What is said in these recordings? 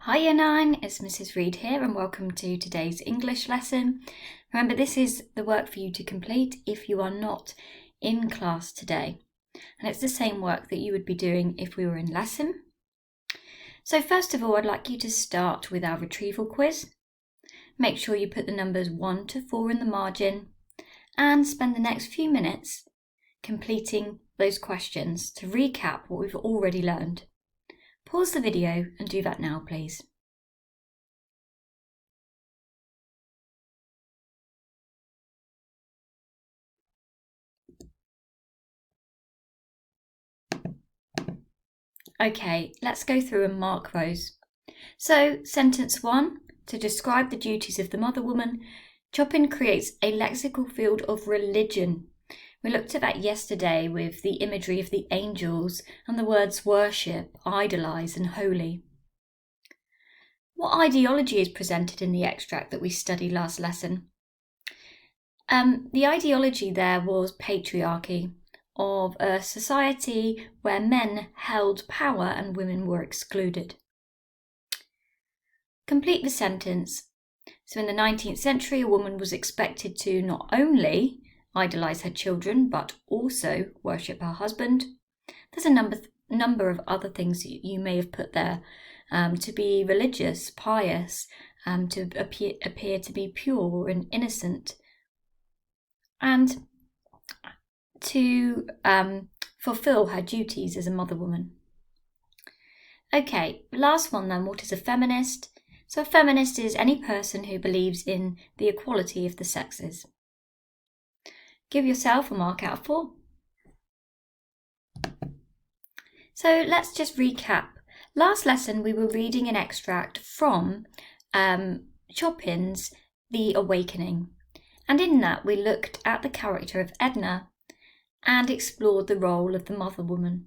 Hi Year 9, it's Mrs. Reed here and welcome to today's English lesson. Remember, this is the work for you to complete if you are not in class today. And it's the same work that you would be doing if we were in lesson. So first of all, I'd like you to start with our retrieval quiz. Make sure you put the numbers 1 to 4 in the margin and spend the next few minutes completing those questions to recap what we've already learned. Pause the video and do that now, please. Okay, let's go through and mark those. So, sentence 1, to describe the duties of the motherwoman, Chopin creates a lexical field of religion. We looked at that yesterday with the imagery of the angels and the words worship, idolize, and holy. What ideology is presented in the extract that we studied last lesson? The ideology there was patriarchy, of a society where men held power and women were excluded. Complete the sentence. So in the 19th century, a woman was expected to not only idolise her children, but also worship her husband. There's a number of other things you may have put there. To be religious, pious, to appear to be pure and innocent, and to fulfill her duties as a motherwoman. Okay, last one then, what is a feminist? So a feminist is any person who believes in the equality of the sexes. Give yourself a mark out of 4. So let's just recap. Last lesson we were reading an extract from Chopin's The Awakening. And in that we looked at the character of Edna and explored the role of the motherwoman.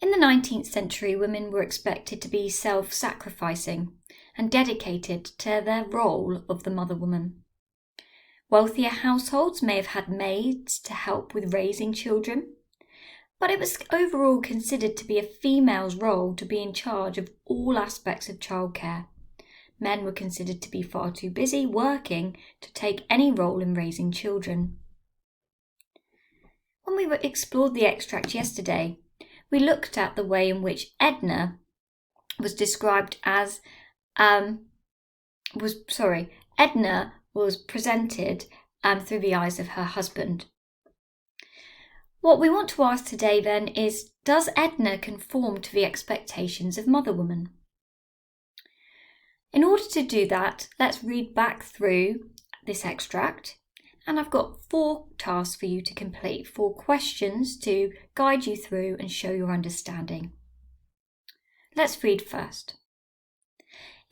In the 19th century, women were expected to be self-sacrificing and dedicated to their role of the motherwoman. Wealthier households may have had maids to help with raising children, but it was overall considered to be a female's role to be in charge of all aspects of childcare. Men were considered to be far too busy working to take any role in raising children. When we explored the extract yesterday, we looked at the way in which Edna was described as, Edna was presented through the eyes of her husband. What we want to ask today then is, does Edna conform to the expectations of motherwoman? In order to do that, let's read back through this extract. And I've got 4 tasks for you to complete, 4 questions to guide you through and show your understanding. Let's read first.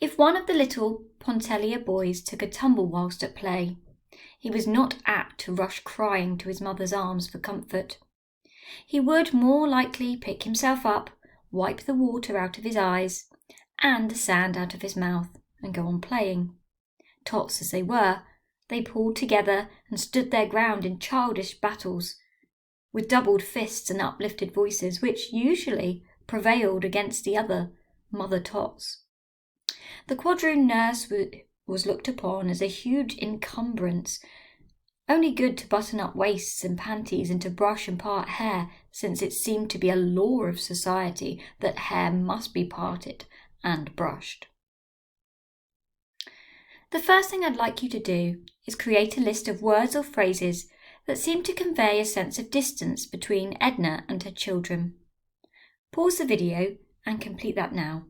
If one of the little Pontellier boys took a tumble whilst at play, he was not apt to rush crying to his mother's arms for comfort. He would more likely pick himself up, wipe the water out of his eyes and the sand out of his mouth, and go on playing. Tots as they were, they pulled together and stood their ground in childish battles, with doubled fists and uplifted voices, which usually prevailed against the other mother tots. The quadroon nurse was looked upon as a huge encumbrance, only good to button up waists and panties and to brush and part hair, since it seemed to be a law of society that hair must be parted and brushed. The first thing I'd like you to do is create a list of words or phrases that seem to convey a sense of distance between Edna and her children. Pause the video and complete that now.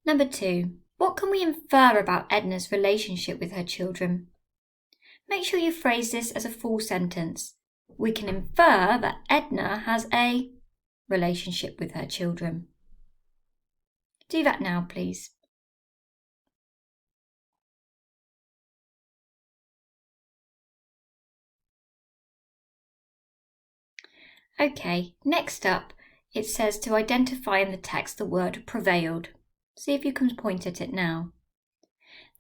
Number 2. What can we infer about Edna's relationship with her children? Make sure you phrase this as a full sentence. We can infer that Edna has a relationship with her children. Do that now, please. Okay, next up, it says to identify in the text the word prevailed. See if you can point at it now.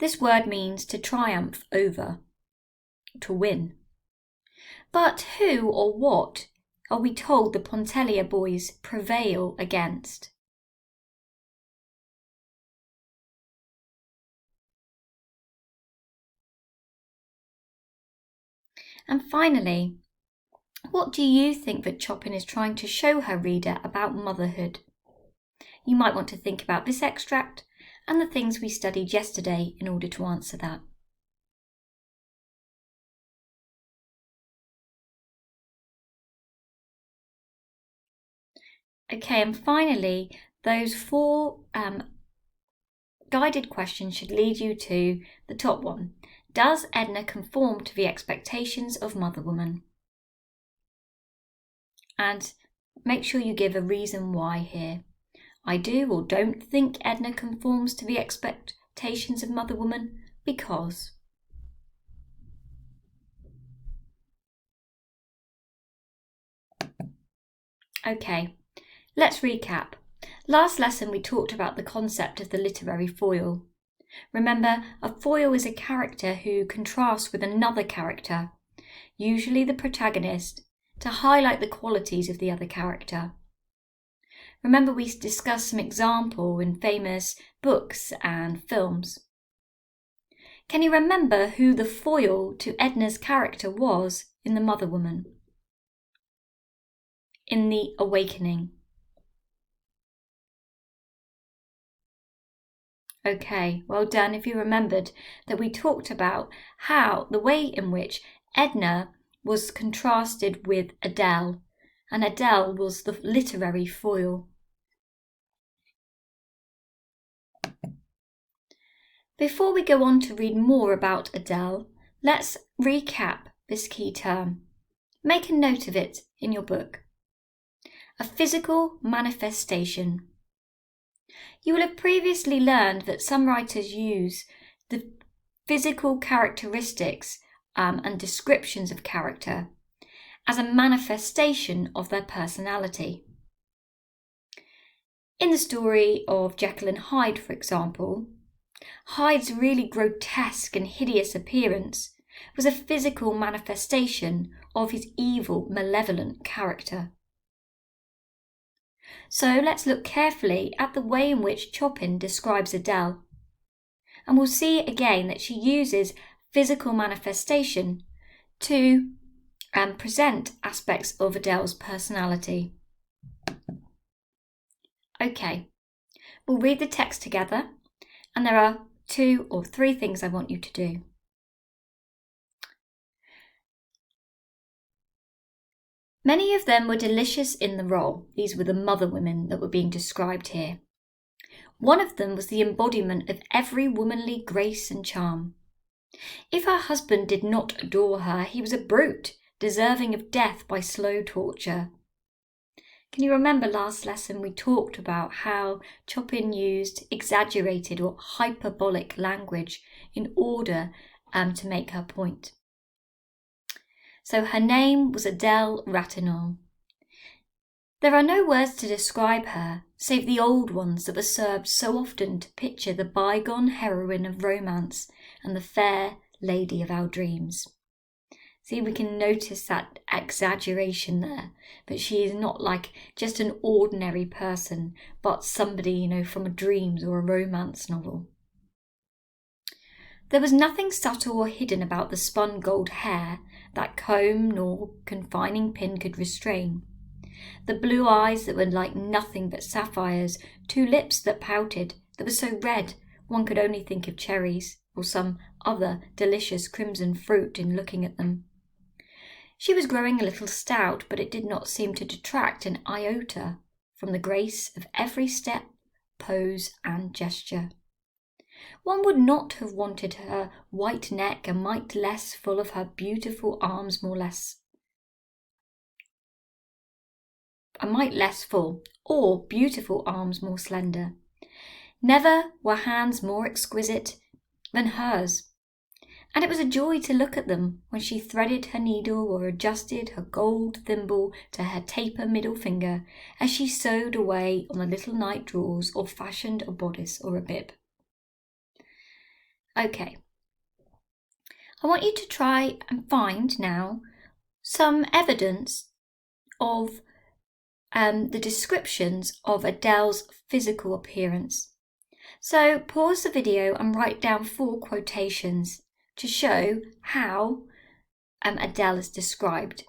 This word means to triumph over, to win. But who or what are we told the Pontellier boys prevail against? And finally, what do you think that Chopin is trying to show her reader about motherhood? You might want to think about this extract and the things we studied yesterday in order to answer that. Okay, and finally, those 4 guided questions should lead you to the top one. Does Edna conform to the expectations of motherwoman? And make sure you give a reason why here. I do or don't think Edna conforms to the expectations of motherwoman because. Okay, let's recap. Last lesson we talked about the concept of the literary foil. Remember, a foil is a character who contrasts with another character, usually the protagonist, to highlight the qualities of the other character. Remember, we discussed some example in famous books and films. Can you remember who the foil to Edna's character was in The Motherwoman? In The Awakening? Okay, well done if you remembered that we talked about how the way in which Edna was contrasted with Adele, and Adele was the literary foil. Before we go on to read more about Adele, let's recap this key term. Make a note of it in your book. A physical manifestation. You will have previously learned that some writers use the physical characteristics and descriptions of character as a manifestation of their personality. In the story of Jekyll and Hyde, for example, Hyde's really grotesque and hideous appearance was a physical manifestation of his evil, malevolent character. So let's look carefully at the way in which Chopin describes Adele. And we'll see again that she uses physical manifestation to present aspects of Adele's personality. Okay, we'll read the text together, and there are 2 or 3 things I want you to do. Many of them were delicious in the role. These were the motherwomen that were being described here. One of them was the embodiment of every womanly grace and charm. If her husband did not adore her, he was a brute, deserving of death by slow torture. Can you remember last lesson we talked about how Chopin used exaggerated or hyperbolic language in order to make her point? So her name was Adele Ratignolle. There are no words to describe her, save the old ones that were served so often to picture the bygone heroine of romance and the fair lady of our dreams. See, we can notice that exaggeration there, but she is not like just an ordinary person, but somebody, from a dreams or a romance novel. There was nothing subtle or hidden about the spun gold hair that comb nor confining pin could restrain. The blue eyes that were like nothing but sapphires, 2 lips that pouted, that were so red one could only think of cherries or some other delicious crimson fruit in looking at them. She was growing a little stout, but it did not seem to detract an iota from the grace of every step, pose, and gesture. One would not have wanted her white neck a mite less full of her beautiful arms a mite less full, or beautiful arms more slender. Never were hands more exquisite than hers, and it was a joy to look at them when she threaded her needle or adjusted her gold thimble to her taper middle finger as she sewed away on the little night drawers or fashioned a bodice or a bib. Okay. I want you to try and find now some evidence of the descriptions of Adele's physical appearance. So pause the video and write down 4 quotations to show how Adele is described.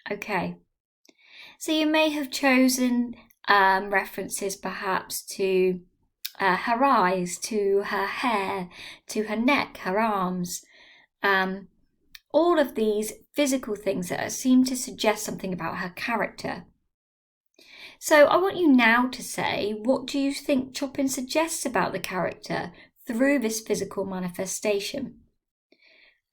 Okay, so you may have chosen references perhaps to her eyes, to her hair, to her neck, her arms, all of these physical things that seem to suggest something about her character. So I want you now to say, what do you think Chopin suggests about the character through this physical manifestation?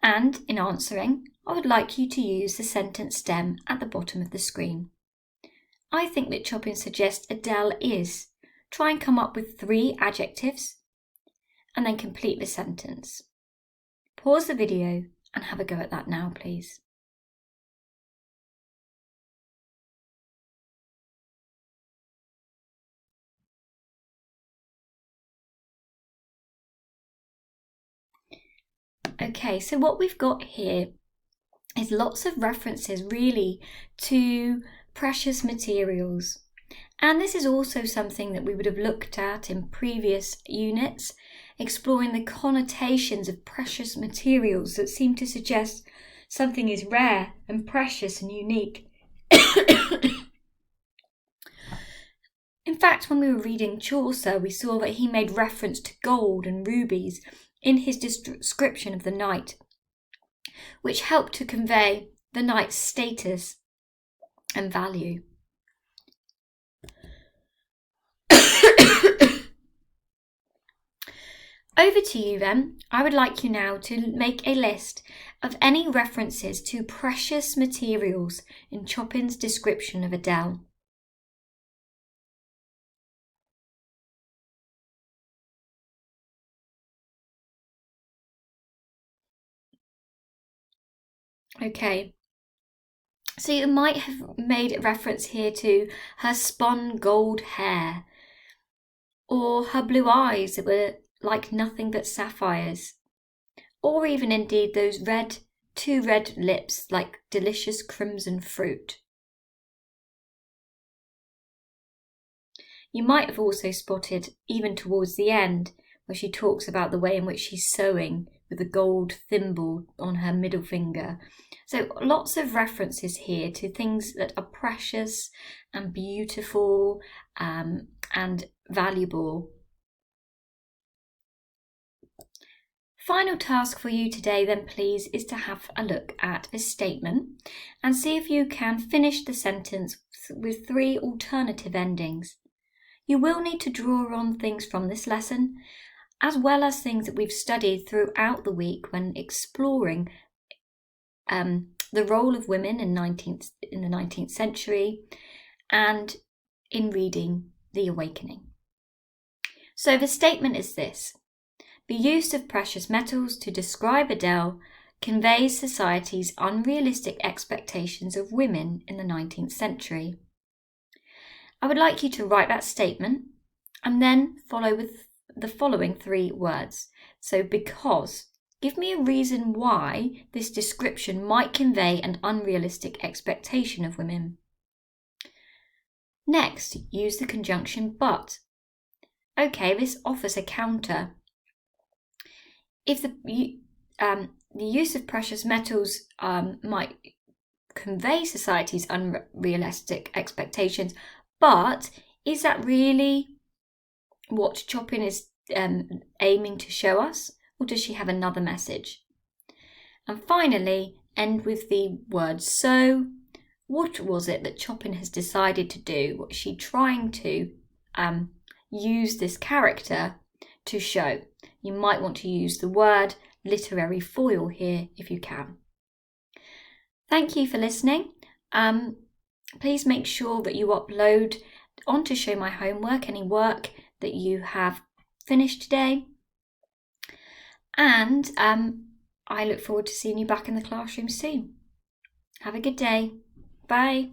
And in answering, I would like you to use the sentence stem at the bottom of the screen. I think that Chopin suggests Adele is. Try and come up with 3 adjectives and then complete the sentence. Pause the video and have a go at that now, please. Okay, so what we've got here is lots of references really to precious materials. And this is also something that we would have looked at in previous units, exploring the connotations of precious materials that seem to suggest something is rare and precious and unique. In fact, when we were reading Chaucer, we saw that he made reference to gold and rubies in his description of the knight, which helped to convey the knight's status and value. Over to you then. I would like you now to make a list of any references to precious materials in Chopin's description of Adele. Okay, so you might have made a reference here to her spun gold hair, or her blue eyes that were like nothing but sapphires, or even indeed those 2 red lips like delicious crimson fruit. You might have also spotted, even towards the end, where she talks about the way in which she's sewing with a gold thimble on her middle finger. So lots of references here to things that are precious and beautiful and valuable. Final task for you today then, please, is to have a look at this statement and see if you can finish the sentence with 3 alternative endings. You will need to draw on things from this lesson, as well as things that we've studied throughout the week when exploring the role of women in the 19th century and in reading The Awakening. So the statement is this: the use of precious metals to describe Adele conveys society's unrealistic expectations of women in the 19th century. I would like you to write that statement and then follow with the following 3 words. So because. Give me a reason why this description might convey an unrealistic expectation of women. Next, use the conjunction but. Okay, this offers a counter. If the use of precious metals might convey society's unrealistic expectations, but is that really what Chopin is aiming to show us, or does she have another message? And finally, end with the word so. What was it that Chopin has decided to do? What is she trying to use this character to show? You might want to use the word literary foil here if you can. Thank you for listening. Please make sure that you upload onto Show My Homework any work that you have finished today. And I look forward to seeing you back in the classroom soon. Have a good day. Bye.